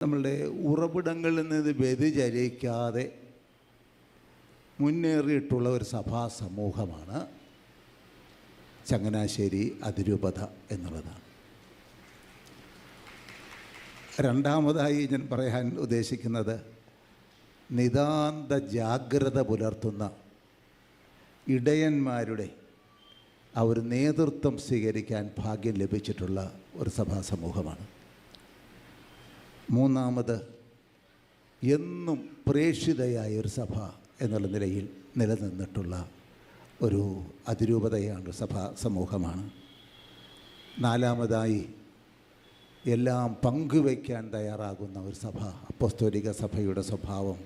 നമ്മളുടെ ഉറവിടങ്ങളിൽ നിന്ന് വ്യതിചലിക്കാതെ മുന്നേറിയിട്ടുള്ള ഒരു സഭാ സമൂഹമാണ് ചങ്ങനാശ്ശേരി അതിരൂപത എന്നുള്ളതാണ്. രണ്ടാമതായി ഞാൻ പറയാൻ ഉദ്ദേശിക്കുന്നത് നിതാന്ത ജാഗ്രത പുലർത്തുന്ന ഇടയന്മാരുടെ ആ ഒരു നേതൃത്വം സ്വീകരിക്കാൻ ഭാഗ്യം ലഭിച്ചിട്ടുള്ള ഒരു സഭാ സമൂഹമാണ്. മൂന്നാമത് എന്നും പ്രേക്ഷിതയായ ഒരു സഭ എന്നുള്ള നിലയിൽ നിലനിന്നിട്ടുള്ള ഒരു അതിരൂപതയാണ് സഭാ സമൂഹമാണ്. നാലാമതായി എല്ലാം പങ്കുവയ്ക്കാൻ തയ്യാറാകുന്ന ഒരു സഭ, അപ്പോസ്തോലിക സഭയുടെ സ്വഭാവം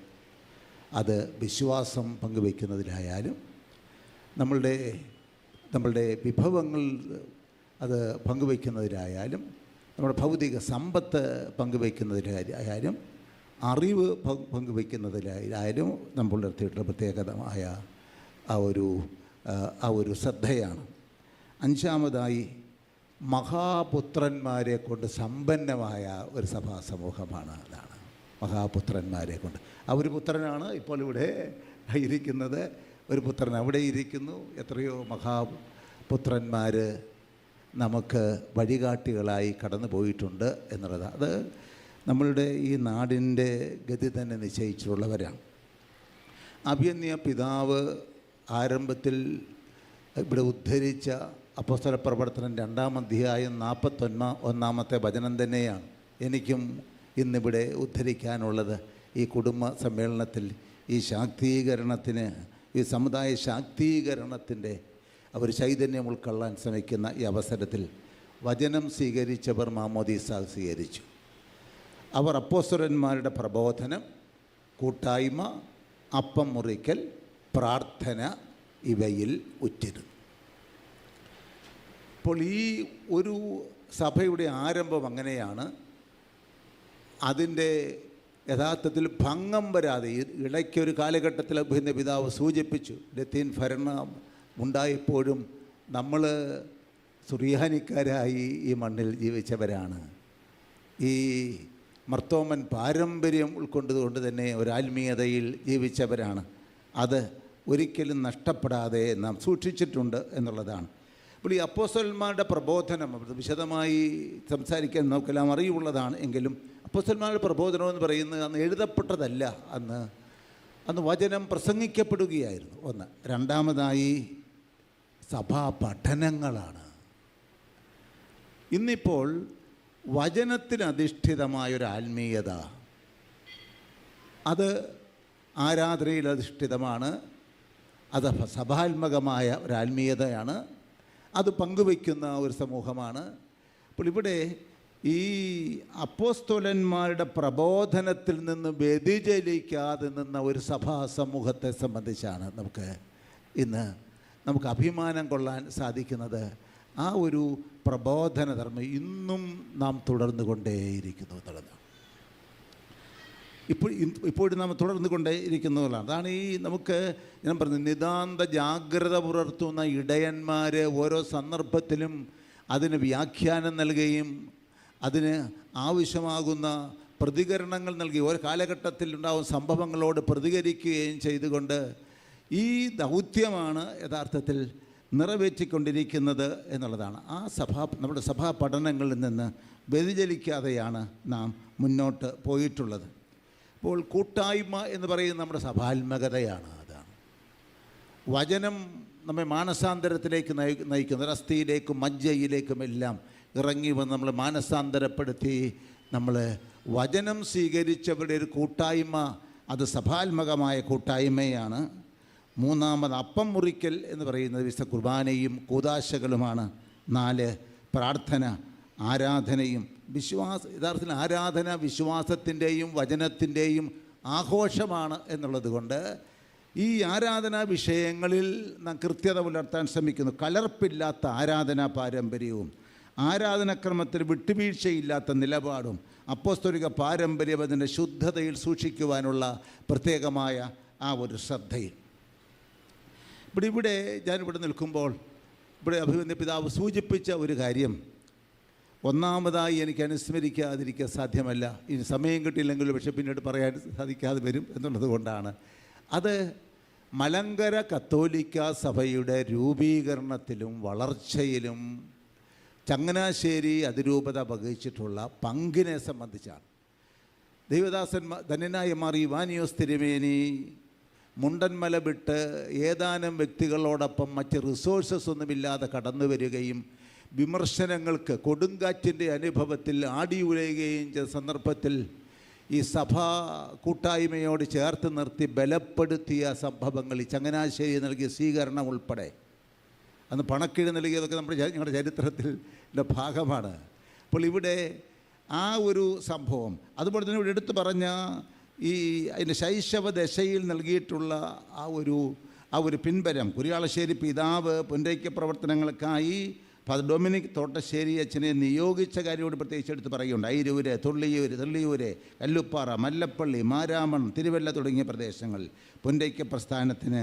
അത് വിശ്വാസം പങ്കുവയ്ക്കുന്നതിലായാലും നമ്മളുടെ വിഭവങ്ങൾ അത് പങ്കുവയ്ക്കുന്നതിലായാലും നമ്മുടെ ഭൗതിക സമ്പത്ത് പങ്കുവയ്ക്കുന്നതിലായാലും അറിവ് പങ്കുവയ്ക്കുന്നതിലായാലും നമ്മൾ പുലർത്തിയിട്ടുള്ള പ്രത്യേകതമായ ആ ഒരു ശ്രദ്ധയാണ്. അഞ്ചാമതായി മഹാപുത്രന്മാരെ കൊണ്ട് സമ്പന്നമായ ഒരു സഭാ സമൂഹമാണ്. അതാണ് മഹാപുത്രന്മാരെ കൊണ്ട്. ആ ഒരു പുത്രനാണ് ഇപ്പോൾ ഇവിടെ ഇരിക്കുന്നത്. ഒരു പുത്രൻ അവിടെ ഇരിക്കുന്നു. എത്രയോ മഹാപുത്രന്മാർ നമുക്ക് വഴികാട്ടികളായി കടന്നു പോയിട്ടുണ്ട് എന്നുള്ളത് അത് നമ്മളുടെ ഈ നാടിൻ്റെ ഗതി തന്നെ നിശ്ചയിച്ചിട്ടുള്ളവരാണ്. അഭിമന്യ പിതാവ് ആരംഭത്തിൽ ഇവിടെ ഉദ്ധരിച്ച അപ്പോസ്തല പ്രവർത്തനം 2-ാം അധ്യായം 41-ാമത്തെ വചനം തന്നെയാണ് എനിക്കും ഇന്നിവിടെ ഉദ്ധരിക്കാനുള്ളത്. ഈ കുടുംബ സമ്മേളനത്തിൽ ഈ ശാക്തീകരണത്തിന്, ഈ സമുദായ ശാക്തീകരണത്തിൻ്റെ അവർ ചൈതന്യം ഉൾക്കൊള്ളാൻ ശ്രമിക്കുന്ന ഈ അവസരത്തിൽ വചനം സ്വീകരിച്ചവർ മാമോദീസ സ്വീകരിച്ചു. അവർ അപ്പോസ്തലന്മാരുടെ പ്രബോധനം, കൂട്ടായ്മ, അപ്പം മുറിക്കൽ, പ്രാർത്ഥന ഇവയിൽ ഉറ്റിരുന്നു. അപ്പോൾ ഈ ഒരു സഭയുടെ ആരംഭം അങ്ങനെയാണ്. അതിൻ്റെ യഥാർത്ഥത്തിൽ ഭംഗം വരാതെ ഇടയ്ക്കൊരു കാലഘട്ടത്തിൽ അഭിമന്യ പിതാവ് സൂചിപ്പിച്ചു, ലത്തീൻ ഭരണം ഉണ്ടായപ്പോഴും നമ്മൾ സുറിയാനിക്കാരായി ഈ മണ്ണിൽ ജീവിച്ചവരാണ്. ഈ മർത്തോമൻ പാരമ്പര്യം ഉൾക്കൊണ്ടതുകൊണ്ട് തന്നെ ഒരാത്മീയതയിൽ ജീവിച്ചവരാണ്. അത് ഒരിക്കലും നഷ്ടപ്പെടാതെ നാം സൂക്ഷിച്ചിട്ടുണ്ട് എന്നുള്ളതാണ്. അപ്പോൾ ഈ അപ്പോസ്തലന്മാരുടെ പ്രബോധനം വിശദമായി സംസാരിക്കാൻ നമുക്കെല്ലാം അറിവുള്ളതാണ്. എങ്കിലും അപ്പോസ്തലന്മാരുടെ പ്രബോധനം എന്ന് പറയുന്നത് അന്ന് എഴുതപ്പെട്ടതല്ല, അന്ന് വചനം പ്രസംഗിക്കപ്പെടുകയായിരുന്നു. ഒന്ന്. രണ്ടാമതായി സഭാ പഠനങ്ങളാണ്. ഇന്നിപ്പോൾ വചനത്തിനധിഷ്ഠിതമായൊരു ആത്മീയത, അത് ആരാധനയിൽ അധിഷ്ഠിതമാണ്. അത് സഭാത്മകമായ ഒരു ആത്മീയതയാണ്. അത് പങ്കുവയ്ക്കുന്ന ഒരു സമൂഹമാണ്. അപ്പോൾ ഇവിടെ ഈ അപ്പോസ്തലന്മാരുടെ പ്രബോധനത്തിൽ നിന്ന് വ്യതിചലിക്കാതെ നിന്ന ഒരു സഭാ സമൂഹത്തെ സംബന്ധിച്ചാണ് നമുക്ക് അഭിമാനം കൊള്ളാൻ സാധിക്കുന്നത്. ആ ഒരു പ്രബോധന ധർമ്മം ഇന്നും നാം തുടർന്നു കൊണ്ടേയിരിക്കുന്നു എന്നുള്ളതാണ്. ഇപ്പോഴും നാം തുടർന്നു കൊണ്ടേയിരിക്കുന്നതാണ്. അതാണ് ഞാൻ പറഞ്ഞത് നിതാന്ത ജാഗ്രത പുലർത്തുന്ന ഇടയന്മാർ ഓരോ സന്ദർഭത്തിലും അതിന് വ്യാഖ്യാനം നൽകുകയും അതിന് ആവശ്യമാകുന്ന പ്രതികരണങ്ങൾ നൽകി ഓരോ കാലഘട്ടത്തിൽ ഉണ്ടാകുന്ന സംഭവങ്ങളോട് പ്രതികരിക്കുകയും ചെയ്തുകൊണ്ട് ഈ ദൗത്യമാണ് യഥാർത്ഥത്തിൽ നിറവേറ്റിക്കൊണ്ടിരിക്കുന്നത് എന്നുള്ളതാണ്. നമ്മുടെ സഭാ പഠനങ്ങളിൽ നിന്ന് വ്യതിചലിക്കാതെയാണ് നാം മുന്നോട്ട് പോയിട്ടുള്ളത്. അപ്പോൾ കൂട്ടായ്മ എന്ന് പറയുന്നത് നമ്മുടെ സഭാത്മകതയാണ്. അതാണ് വചനം നമ്മെ മാനസാന്തരത്തിലേക്ക് നയിക്കുന്നത്. അസ്ഥിയിലേക്കും മജ്ജയിലേക്കും എല്ലാം ഇറങ്ങി വന്ന് നമ്മൾ മാനസാന്തരപ്പെടുത്തി നമ്മൾ വചനം സ്വീകരിച്ചവരുടെ ഒരു കൂട്ടായ്മ, അത് സഭാത്മകമായ കൂട്ടായ്മയാണ്. മൂന്നാമത് അപ്പം മുറിക്കൽ എന്ന് പറയുന്നത് വിശുദ്ധ കുർബാനയും കൂദാശകളുമാണ്. 4 പ്രാർത്ഥന, ആരാധനയും യഥാർത്ഥത്തിൽ ആരാധന വിശ്വാസത്തിൻ്റെയും വചനത്തിൻ്റെയും ആഘോഷമാണ് എന്നുള്ളത് കൊണ്ട് ഈ ആരാധനാ വിഷയങ്ങളിൽ നാം കൃത്യത പുലർത്താൻ ശ്രമിക്കുന്നു. കലർപ്പില്ലാത്ത ആരാധനാ പാരമ്പര്യവും ആരാധനാക്രമത്തിൽ വിട്ടുവീഴ്ചയില്ലാത്ത നിലപാടും അപ്പോസ്തലിക പാരമ്പര്യം അതിൻ്റെ ശുദ്ധതയിൽ സൂക്ഷിക്കുവാനുള്ള പ്രത്യേകമായ ആ ഒരു ശ്രദ്ധയും ഞാനിവിടെ നിൽക്കുമ്പോൾ ഇവിടെ അഭിമന്യ പിതാവ് സൂചിപ്പിച്ച ഒരു കാര്യം, ഒന്നാമതായി എനിക്ക് അനുസ്മരിക്കാതിരിക്കാൻ സാധ്യമല്ല. ഇനി സമയം കിട്ടിയില്ലെങ്കിലും പക്ഷെ പിന്നീട് പറയാൻ സാധിക്കാതെ വരും എന്നുള്ളത് കൊണ്ടാണ്. അത് മലങ്കര കത്തോലിക്ക സഭയുടെ രൂപീകരണത്തിലും വളർച്ചയിലും ചങ്ങനാശ്ശേരി അതിരൂപത വഹിച്ചിട്ടുള്ള പങ്കിനെ സംബന്ധിച്ചാണ്. ദൈവദാസന്മാർ ധന്യനായ മാർ ഇവാനിയോസ് തിരുമേനി മുണ്ടന്മല വിട്ട് ഏതാനും വ്യക്തികളോടൊപ്പം മറ്റ് റിസോഴ്സസ് ഒന്നുമില്ലാതെ കടന്നു വരികയും വിമർശനങ്ങൾക്ക് കൊടുങ്കാറ്റിൻ്റെ അനുഭവത്തിൽ ആടിയുലയുകയും ചെയ്ത സന്ദർഭത്തിൽ ഈ സഭാ കൂട്ടായ്മയോട് ചേർത്ത് നിർത്തി ബലപ്പെടുത്തിയ സംഭവങ്ങൾ, ഈ ചങ്ങനാശ്ശേരി നൽകിയ സ്വീകരണം ഉൾപ്പെടെ, അന്ന് പണക്കിഴി നൽകിയതൊക്കെ ഞങ്ങളുടെ ചരിത്രത്തിൻ്റെ ഭാഗമാണ്. അപ്പോൾ ഇവിടെ ആ ഒരു സംഭവം, അതുപോലെ തന്നെ ഇവിടെ എടുത്തു പറഞ്ഞ ഈ അതിൻ്റെ ശൈശവ ദശയിൽ നൽകിയിട്ടുള്ള ആ ഒരു പിൻബലം, കുരിയാളശ്ശേരി പിതാവ് പുനരൈക്യ പ്രവർത്തനങ്ങൾക്കായി ഫാദർ ഡൊമിനിക് തോട്ടശ്ശേരി അച്ഛനെ നിയോഗിച്ച കാര്യത്തോട് പ്രത്യേകിച്ച് എടുത്ത് പറയുന്നുണ്ട്. അയിരൂര്, തെള്ളിയൂര്, കല്ലുപ്പാറ, മല്ലപ്പള്ളി, മാരാമൺ, തിരുവല്ല തുടങ്ങിയ പ്രദേശങ്ങളിൽ പുനരൈക്യ പ്രസ്ഥാനത്തിന്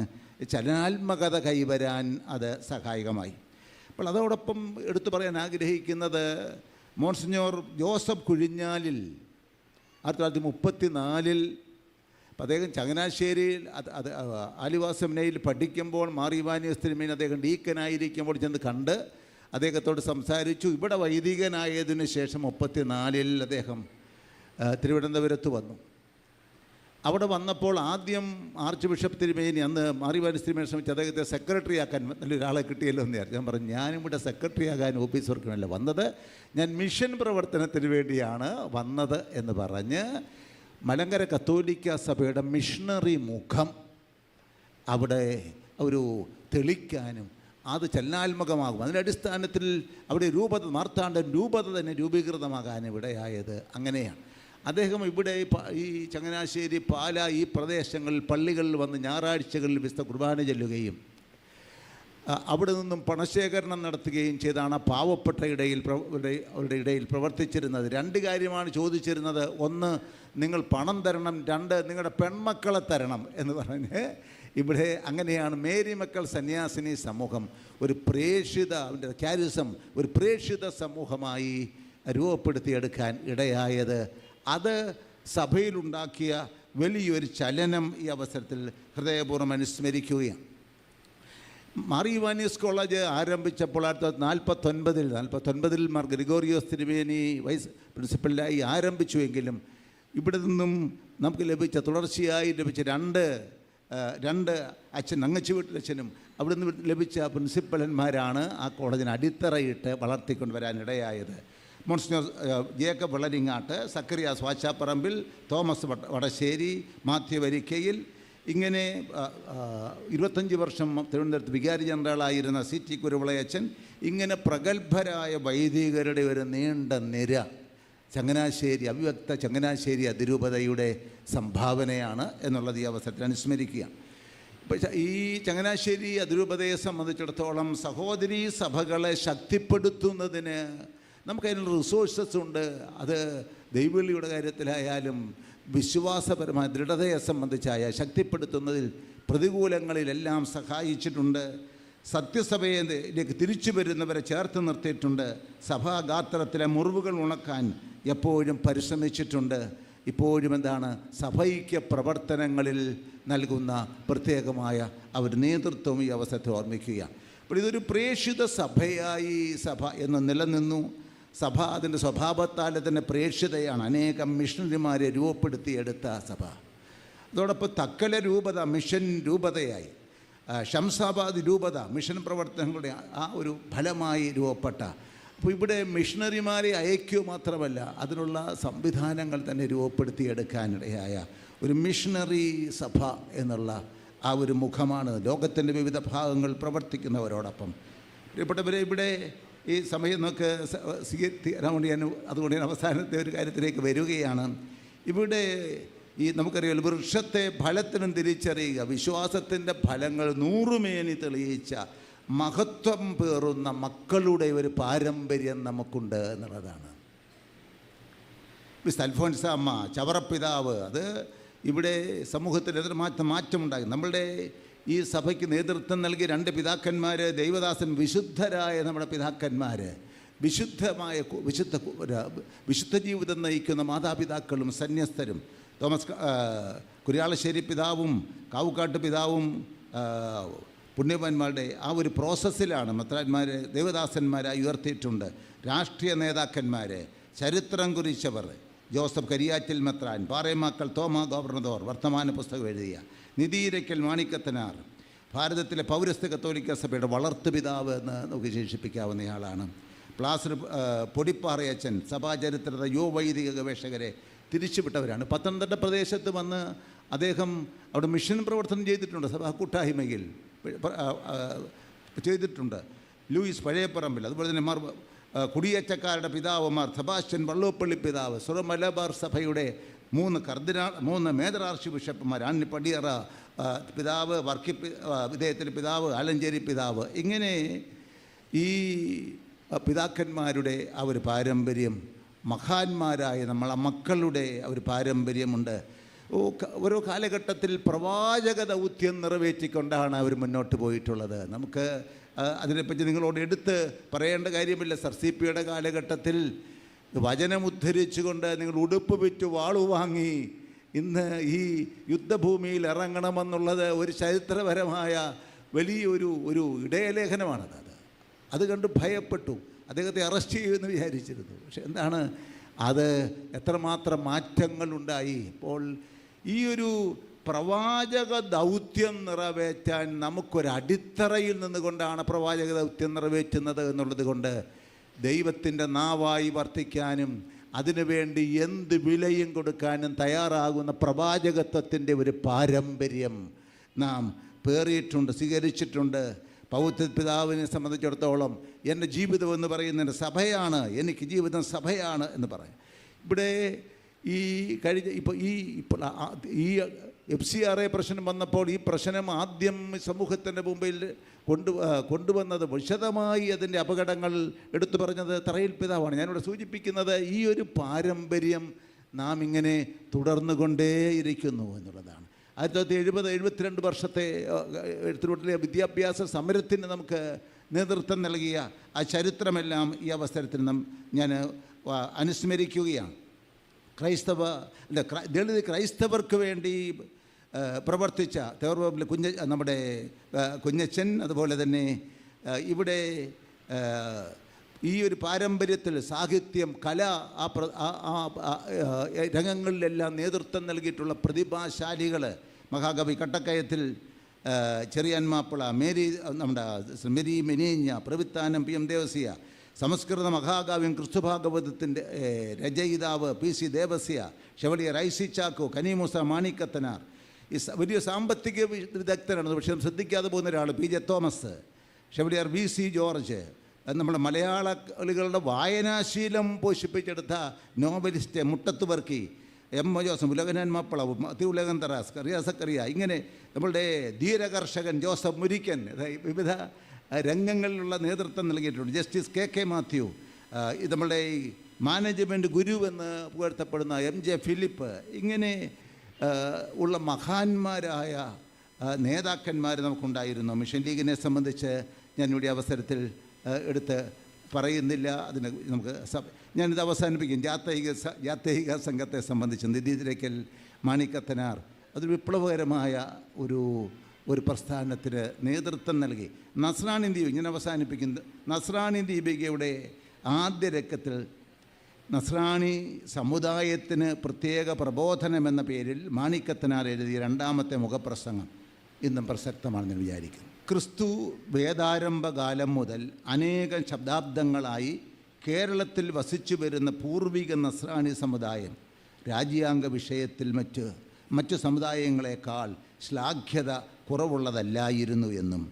ചലനാത്മകത കൈവരാൻ അത് സഹായകമായി. അപ്പോൾ അതോടൊപ്പം എടുത്തു പറയാൻ ആഗ്രഹിക്കുന്നത് മോൺസിഞ്ഞോർ ജോസഫ് കുഴിഞ്ഞാലിൽ 1934 അദ്ദേഹം ചങ്ങനാശ്ശേരിയിൽ ആലുവ സെമിനാരിയിൽ പഠിക്കുമ്പോൾ മാർ ഇവാനിയോസ് തിരുമേനി അദ്ദേഹം ഡീക്കനായിരിക്കുമ്പോൾ ചെന്ന് കണ്ട് അദ്ദേഹത്തോട് സംസാരിച്ചു. ഇവിടെ വൈദികനായതിനു ശേഷം 34 അദ്ദേഹം തിരുവനന്തപുരത്ത് വന്നു. അവിടെ വന്നപ്പോൾ ആദ്യം ആർച്ച് ബിഷപ്പ് തിരുമേനി, അന്ന് മാർ ഇവാനിയോസ് തിരുമേനി ശ്രമിച്ച് അദ്ദേഹത്തെ സെക്രട്ടറി ആക്കാൻ നല്ലൊരാളെ കിട്ടിയല്ലോ എന്ന് വിചാരിച്ചു. ഞാൻ പറഞ്ഞു, ഞാനിവിടെ സെക്രട്ടറി ആകാൻ ഓഫീസ് വർക്കിനല്ല വന്നത്, ഞാൻ മിഷൻ പ്രവർത്തനത്തിന് വേണ്ടിയാണ് വന്നത് എന്ന് പറഞ്ഞ് മലങ്കര കത്തോലിക്ക സഭയുടെ മിഷണറി മുഖം അവിടെ ഒരു തെളിക്കാനും അത് ചലനാത്മകമാകും, അതിൻ്റെ അടിസ്ഥാനത്തിൽ അവിടെ മാർത്താണ്ഡൻ രൂപത തന്നെ രൂപീകൃതമാകാൻ ഇവിടെയായത് അങ്ങനെയാണ്. അദ്ദേഹം ഇവിടെ ഈ ചങ്ങനാശ്ശേരി, പാല ഈ പ്രദേശങ്ങളിൽ പള്ളികളിൽ വന്ന് ഞായറാഴ്ചകളിൽ വിശുദ്ധ കുർബാന ചൊല്ലുകയും അവിടെ നിന്നും പണശേഖരണം നടത്തുകയും ചെയ്താണ് പാവപ്പെട്ട അവരുടെ ഇടയിൽ പ്രവർത്തിച്ചിരുന്നത്. 2 കാര്യമാണ് ചോദിച്ചിരുന്നത്. 1, നിങ്ങൾ പണം തരണം. 2, നിങ്ങളുടെ പെൺമക്കളെ തരണം എന്ന് പറഞ്ഞ് ഇവിടെ അങ്ങനെയാണ് മേരി മക്കൾ സന്യാസിനി സമൂഹം ഒരു പ്രേക്ഷിത സമൂഹമായി രൂപപ്പെടുത്തിയെടുക്കാൻ ഇടയായത്. അത് സഭയിലുണ്ടാക്കിയ വലിയൊരു ചലനം ഈ അവസരത്തിൽ ഹൃദയപൂർവ്വം അനുസ്മരിക്കുകയാണ്. മാർ ഇവാനിയോസ് കോളേജ് ആരംഭിച്ചപ്പോൾ 1949 മാർ ഗ്രിഗോറിയോസ് തിരുമേനി വൈസ് പ്രിൻസിപ്പലായി ആരംഭിച്ചുവെങ്കിലും ഇവിടെ നിന്നും നമുക്ക് തുടർച്ചയായി ലഭിച്ച രണ്ട് അച്ഛൻ, അങ്ങച്ചു വീട്ടിലച്ഛനും അവിടെ നിന്ന് ലഭിച്ച പ്രിൻസിപ്പലന്മാരാണ് ആ കോളേജിന് അടിത്തറയിട്ട് വളർത്തിക്കൊണ്ടുവരാനിടയായത്. Monsignor Jacob Valaringatt, Sakkariyas Vachaparambil, Thomas Vadasseri, Mathew Varikkayil, ഇങ്ങനെ 25 വർഷം തിരുവനന്തപുരത്ത് വികാരി ജനറലായിരുന്ന CT കുരുവിളയച്ചൻ, ഇങ്ങനെ പ്രഗത്ഭരായ വൈദികരുടെ ഒരു നീണ്ട നിര ചങ്ങനാശ്ശേരി, അവിഭക്ത ചങ്ങനാശ്ശേരി അതിരൂപതയുടെ സംഭാവനയാണ് എന്നുള്ളത് ഈ അവസരത്തിൽ അനുസ്മരിക്കുക. ഇപ്പോൾ ഈ ചങ്ങനാശ്ശേരി അതിരൂപതയെ സംബന്ധിച്ചിടത്തോളം സഹോദരീ സഭകളെ ശക്തിപ്പെടുത്തുന്നതിന് നമുക്കതിനുള്ള റിസോഴ്സസ് ഉണ്ട്. അത് ദൈവവിളിയുടെ കാര്യത്തിലായാലും വിശ്വാസപരമായ ദൃഢതയെ സംബന്ധിച്ചായ ശക്തിപ്പെടുത്തുന്നതിൽ പ്രതികൂലങ്ങളിലെല്ലാം സഹായിച്ചിട്ടുണ്ട്. സത്യസഭയിലേക്ക് തിരിച്ചു വരുന്നവരെ ചേർത്ത് നിർത്തിയിട്ടുണ്ട്. സഭാഗാത്രത്തിലെ മുറിവുകൾ ഉണക്കാൻ എപ്പോഴും പരിശ്രമിച്ചിട്ടുണ്ട്. ഇപ്പോഴും സഭൈക്യ പ്രവർത്തനങ്ങളിൽ നൽകുന്ന പ്രത്യേകമായ അവർ നേതൃത്വം ഈ അവസരത്തെ ഓർമ്മിക്കുക. അപ്പോൾ ഇതൊരു പ്രേക്ഷിത സഭയായി സഭ എന്ന് നിലനിന്നു. സഭ അതിൻ്റെ സ്വഭാവത്താൽ തന്നെ പ്രേക്ഷിതയാണ്. അനേകം മിഷണറിമാരെ രൂപപ്പെടുത്തിയെടുത്ത സഭ. അതോടൊപ്പം തക്കല രൂപത മിഷൻ രൂപതയായി, ഷംസാബാദ് രൂപത മിഷൻ പ്രവർത്തനങ്ങളുടെ ആ ഒരു ഫലമായി രൂപപ്പെട്ട. അപ്പോൾ ഇവിടെ മിഷണറിമാരെ അയക്കുക മാത്രമല്ല, അതിനുള്ള സംവിധാനങ്ങൾ തന്നെ രൂപപ്പെടുത്തിയെടുക്കാനിടയായ ഒരു മിഷണറി സഭ എന്നുള്ള ആ ഒരു മുഖമാണ് ലോകത്തിൻ്റെ വിവിധ ഭാഗങ്ങൾ പ്രവർത്തിക്കുന്നവരോടൊപ്പം. പ്രിയപ്പെട്ടവരെ, ഇവിടെ ഈ സമയം നമുക്ക് അതുകൊണ്ട് ഞാൻ അവസാനത്തെ ഒരു കാര്യത്തിലേക്ക് വരികയാണ്. ഇവിടെ ഈ നമുക്കറിയാമല്ലോ, വൃക്ഷത്തെ ഫലത്തിനും തിരിച്ചറിയുക, വിശ്വാസത്തിൻ്റെ ഫലങ്ങൾ 100 മേനി തെളിയിച്ച മഹത്വം പേറുന്ന മക്കളുടെ ഒരു പാരമ്പര്യം നമുക്കുണ്ട് എന്നുള്ളതാണ്. മിസ് അൽഫോൻസ അമ്മ, ചവറപ്പിതാവ്, അത് ഇവിടെ സമൂഹത്തിൽ മാറ്റമുണ്ടായി. നമ്മളുടെ ഈ സഭയ്ക്ക് നേതൃത്വം നൽകിയ 2 പിതാക്കന്മാർ, ദൈവദാസൻ വിശുദ്ധരായ നമ്മുടെ പിതാക്കന്മാർ, വിശുദ്ധ ജീവിതം നയിക്കുന്ന മാതാപിതാക്കളും സന്യസ്തരും കുര്യാളശ്ശേരി പിതാവും കാവുക്കാട്ട് പിതാവും പുണ്യവാന്മാരുടെ ആ ഒരു പ്രോസസ്സിലാണ് മെത്രാന്മാരെ ദേവദാസന്മാരായി ഉയർത്തിയിട്ടുണ്ട്. രാഷ്ട്രീയ നേതാക്കന്മാർ, ചരിത്രം കുറിച്ചവർ, ജോസഫ് കരിയാറ്റിൽ മെത്രാൻ, പാറേമാക്കൽ തോമ ഗവർണർ വർത്തമാന പുസ്തകം എഴുതിയ, നിതീരയ്ക്കൽ മാണിക്കത്തനാർ, ഭാരതത്തിലെ പൗരസ്ത്യ കത്തോലിക്ക സഭയുടെ വളർത്തുപിതാവ് എന്ന് നമുക്ക് വിശേഷിപ്പിക്കാവുന്നയാളാണ്. പ്ലാസർ പൊടിപ്പാറയച്ചൻ സഭാചരിത്രത്തെ യുവവൈദിക ഗവേഷകരെ തിരിച്ചുവിട്ടവരാണ്. പത്തനംതിട്ട പ്രദേശത്ത് വന്ന് അദ്ദേഹം അവിടെ മിഷൻ പ്രവർത്തനം ചെയ്തിട്ടുണ്ട്, സഭാ കൂട്ടായ്മയിൽ ചെയ്തിട്ടുണ്ട്. ലൂയിസ് പഴയപ്പറമ്പിൽ, അതുപോലെ തന്നെ കുടിയേറ്റക്കാരുടെ പിതാവുമാർ സെബാസ്റ്റ്യൻ വള്ളോപ്പള്ളി പിതാവ്, സുറമലബാർ സഭയുടെ 3 മേജർ ആർച്ച് ബിഷപ്പുമാർ, ആന്നി പടിയറ പിതാവ്, വിധേയത്തിൻ്റെ പിതാവ്, ആലഞ്ചേരി പിതാവ്, ഇങ്ങനെ ഈ പിതാക്കന്മാരുടെ ആ ഒരു പാരമ്പര്യം, മഹാന്മാരായ നമ്മളെ മക്കളുടെ ഒരു പാരമ്പര്യമുണ്ട്. ഓരോ കാലഘട്ടത്തിൽ പ്രവാചക ദൗത്യം നിറവേറ്റിക്കൊണ്ടാണ് അവർ മുന്നോട്ട് പോയിട്ടുള്ളത്. നമുക്ക് അതിനെപ്പറ്റി നിങ്ങളോട് എടുത്ത് പറയേണ്ട കാര്യമില്ല. സർസിപ്പിയുടെ കാലഘട്ടത്തിൽ വചനമുദ്ധരിച്ചുകൊണ്ട് നിങ്ങൾ ഉടുപ്പ് വിറ്റ് വാളുവാങ്ങി ഇന്ന് ഈ യുദ്ധഭൂമിയിൽ ഇറങ്ങണമെന്നുള്ളത് ഒരു ചരിത്രപരമായ വലിയൊരു ഇടയലേഖനമാണത്. അത് കണ്ട് ഭയപ്പെട്ടു, അദ്ദേഹത്തെ അറസ്റ്റ് ചെയ്യുമെന്ന് വിചാരിച്ചിരുന്നു. പക്ഷെ എന്താണ്, അത് എത്രമാത്രം മാറ്റങ്ങളുണ്ടായി. ഇപ്പോൾ ഈ ഒരു പ്രവാചക ദൗത്യം നിറവേറ്റാൻ നമുക്കൊരടിത്തറയിൽ നിന്നുകൊണ്ടാണ് പ്രവാചക ദൗത്യം നിറവേറ്റുന്നത് എന്നുള്ളത് കൊണ്ട് ദൈവത്തിൻ്റെ നാവായി വർത്തിക്കാനും അതിനുവേണ്ടി എന്ത് വിലയും കൊടുക്കാനും തയ്യാറാകുന്ന പ്രവാചകത്വത്തിൻ്റെ ഒരു പാരമ്പര്യം നാം പേറിയിട്ടുണ്ട്, സ്വീകരിച്ചിട്ടുണ്ട്. പൗത്ര പിതാവിനെ സംബന്ധിച്ചിടത്തോളം എൻ്റെ ജീവിതം എന്ന് പറയുന്നത് സഭയാണ്, എനിക്ക് ജീവിതം സഭയാണ് എന്ന് പറയും. ഇവിടെ ഈ FCRA പ്രശ്നം വന്നപ്പോൾ ഈ പ്രശ്നം ആദ്യം സമൂഹത്തിൻ്റെ മുമ്പിൽ കൊണ്ടുവന്നത്, വിശദമായി അതിൻ്റെ അപകടങ്ങൾ എടുത്തു പറഞ്ഞത് തറയിൽ പിതാവാണ്. ഞാനിവിടെ സൂചിപ്പിക്കുന്നത് ഈ ഒരു പാരമ്പര്യം നാം ഇങ്ങനെ തുടർന്നുകൊണ്ടേയിരിക്കുന്നു എന്നുള്ളതാണ്. 1970-72 വർഷത്തെ എഴുത്തിലൂട്ടിലെ വിദ്യാഭ്യാസ സമരത്തിന് നമുക്ക് നേതൃത്വം നൽകിയ ആ ചരിത്രമെല്ലാം ഈ അവസരത്തിൽ ഞാൻ അനുസ്മരിക്കുകയാണ്. ദളിത് ക്രൈസ്തവർക്ക് വേണ്ടി പ്രവർത്തിച്ച തേവർവ്വപ്പിലെ നമ്മുടെ കുഞ്ഞച്ചൻ, അതുപോലെ തന്നെ ഇവിടെ ഈ ഒരു പാരമ്പര്യത്തിൽ സാഹിത്യം, കല, രംഗങ്ങളിലെല്ലാം നേതൃത്വം നൽകിയിട്ടുള്ള പ്രതിഭാശാലികൾ, മഹാകവി കട്ടക്കയത്തിൽ ചെറിയാൻ മാപ്പിള, മേരി മെനീഞ്ഞ, പ്രവിത്താനം PM ദേവസ്യ, സംസ്കൃത മഹാകാവ്യം ക്രിസ്തുഭാഗവതത്തിൻ്റെ രചയിതാവ് PC Devasya, chevalier IC Chacko, കനീമൂസ മാണിക്കത്തനാർ, ഈ വലിയ സാമ്പത്തിക വിദഗ്ധരാണ്. പക്ഷേ ശ്രദ്ധിക്കാതെ പോകുന്ന ഒരാൾ PJ Thomas, chevalier VC George, നമ്മുടെ മലയാളികളുടെ വായനാശീലം പോഷിപ്പിച്ചെടുത്ത novelist Muttathu Varkey, M Joseph, ഉലകനാൻ മാപ്പിള, ഉലകൻ തറാസ്, റിയാസക്കറിയ, ഇങ്ങനെ നമ്മളുടെ ധീരകർഷകൻ ജോസഫ് മുരിക്കൻ, വിവിധ രംഗങ്ങളിലുള്ള നേതൃത്വം നൽകിയിട്ടുണ്ട്. ജസ്റ്റിസ് KK മാത്യു, നമ്മളുടെ ഈ മാനേജ്മെൻറ്റ് ഗുരു എന്ന് പുകഴ്ത്തപ്പെടുന്ന MJ ഫിലിപ്പ്, ഇങ്ങനെ ഉള്ള മഹാന്മാരായ നേതാക്കന്മാർ നമുക്കുണ്ടായിരുന്നു. മിഷൻ ലീഗിനെ സംബന്ധിച്ച് ഞാനിവിടെ അവസരത്തിൽ എടുത്ത് പറയുന്നില്ല. അതിന് നമുക്ക് ഞാനിത് അവസാനിപ്പിക്കും. ജാത്തൈക സംഘത്തെ സംബന്ധിച്ച് നിതീതിരക്കൽ മാണിക്കത്തനാർ അതൊരു വിപ്ലവകരമായ ഒരു പ്രസ്ഥാനത്തിന് നേതൃത്വം നൽകി. നസ്രാണി ദീപിക, ഞാൻ അവസാനിപ്പിക്കുന്നത്, നസ്രാണി ദീപികയുടെ ആദ്യ രംഗത്തിൽ നസ്രാണി സമുദായത്തിന് പ്രത്യേക പ്രബോധനം എന്ന പേരിൽ മാണിക്കത്തനാർ എഴുതിയ 2ാമത്തെ മുഖപ്രസംഗം ഇന്നും പ്രസക്തമാണെന്ന് വിചാരിക്കുന്നു. ക്രിസ്തു വേദാരംഭകാലം മുതൽ അനേകം ശതാബ്ദങ്ങളായി കേരളത്തിൽ വസിച്ചു വരുന്ന പൂർവിക നസ്രാണി സമുദായം രാജ്യാംഗ വിഷയത്തിൽ മറ്റു സമുദായങ്ങളെക്കാൾ ശ്ലാഘ്യത കുറവുള്ളതല്ലായിരുന്നു എന്നും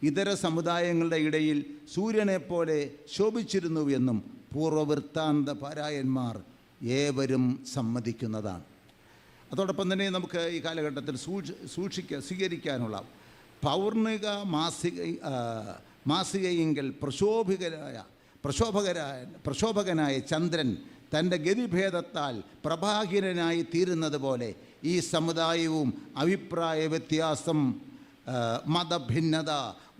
ഇതര സമുദായങ്ങളുടെ ഇടയിൽ സൂര്യനെപ്പോലെ ശോഭിച്ചിരുന്നു എന്നും പൂർവവൃത്താന്ത പാരായന്മാർ ഏവരും സമ്മതിക്കുന്നതാണ്. അതോടൊപ്പം തന്നെ നമുക്ക് ഈ കാലഘട്ടത്തിൽ സ്വീകരിക്കാനുള്ള പൗർണിക മാസികയെങ്കിൽ പ്രക്ഷോഭകനായ ചന്ദ്രൻ തൻ്റെ ഗതിഭേദത്താൽ പ്രഭാകരനായി തീരുന്നത് പോലെ ഈ സമുദായവും അഭിപ്രായ വ്യത്യാസം, മതഭിന്നത,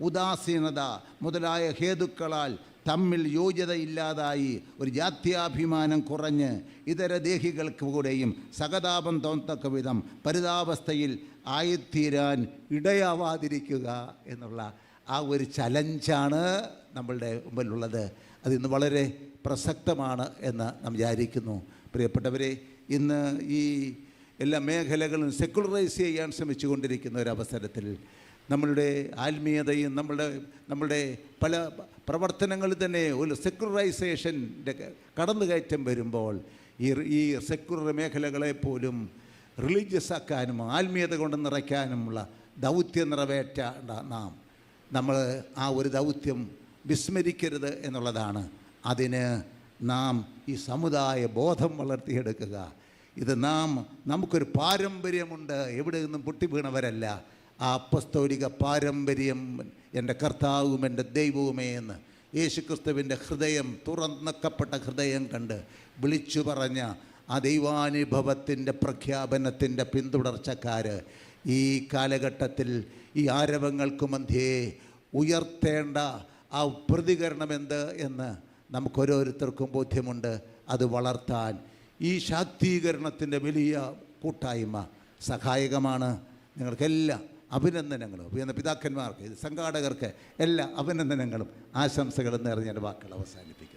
ഉദാസീനത മുതലായ ഹേതുക്കളാൽ തമ്മിൽ യോഗ്യതയില്ലാതായി ഒരു ജാത്യാഭിമാനം കുറഞ്ഞ് ഇതര ദേഹികൾക്ക് കൂടെയും സഹതാപം തോന്നത്തക്ക വിധം പരിതാവസ്ഥയിൽ ആയിത്തീരാൻ ഇടയാവാതിരിക്കുക എന്നുള്ള ആ ഒരു ചലഞ്ചാണ് നമ്മളുടെ മുമ്പിലുള്ളത്. അതിന്ന് വളരെ പ്രസക്തമാണ് എന്ന് നാം വിചാരിക്കുന്നു. പ്രിയപ്പെട്ടവരെ, ഇന്ന് ഈ എല്ലാ മേഖലകളും സെക്കുലറൈസ് ചെയ്യാൻ ശ്രമിച്ചു കൊണ്ടിരിക്കുന്ന ഒരവസരത്തിൽ നമ്മളുടെ ആത്മീയതയും നമ്മളുടെ പല പ്രവർത്തനങ്ങളിൽ തന്നെ ഒരു സെക്കുലറൈസേഷൻ്റെ കടന്നുകയറ്റം വരുമ്പോൾ ഈ സെക്കുലർ മേഖലകളെ പോലും റിലീജിയസ് ആക്കാനും ആത്മീയത കൊണ്ട് നിറയ്ക്കാനുമുള്ള ദൗത്യം നിറവേറ്റേണ്ട നമ്മൾ ആ ഒരു ദൗത്യം വിസ്മരിക്കരുത് എന്നുള്ളതാണ്. അതിന് നാം ഈ സമുദായ ബോധം വളർത്തിയെടുക്കുക. ഇത് നമുക്കൊരു പാരമ്പര്യമുണ്ട്, എവിടെ നിന്നും പൊട്ടിവീണവരല്ല. ആ അപ്പസ്തോലിക പാരമ്പര്യം എൻ്റെ കർത്താവും എൻ്റെ ദൈവവുമേ എന്ന് യേശുക്രിസ്തുവിൻ്റെ ഹൃദയം, തുറന്നക്കപ്പെട്ട ഹൃദയം കണ്ട് വിളിച്ചു പറഞ്ഞ ആ ദൈവാനുഭവത്തിൻ്റെ പ്രഖ്യാപനത്തിൻ്റെ പിന്തുടർച്ചക്കാർ ഈ കാലഘട്ടത്തിൽ ഈ ആരവങ്ങൾക്ക് മധ്യേ ഉയർത്തേണ്ട ആ പ്രതികരണം എന്ത് എന്ന് നമുക്കോരോരുത്തർക്കും ബോധ്യമുണ്ട്. അത് വളർത്താൻ ഈ ശാക്തീകരണത്തിൻ്റെ വലിയ കൂട്ടായ്മ സഹായകമാണ്. നിങ്ങൾക്കെല്ലാം അഭിനന്ദനങ്ങളും, പിതാക്കന്മാർക്ക്, സംഘാടകർക്ക് എല്ലാ അഭിനന്ദനങ്ങളും ആശംസകളും നേർന്ന് ഞാൻ വാക്കുകൾ അവസാനിപ്പിക്കും.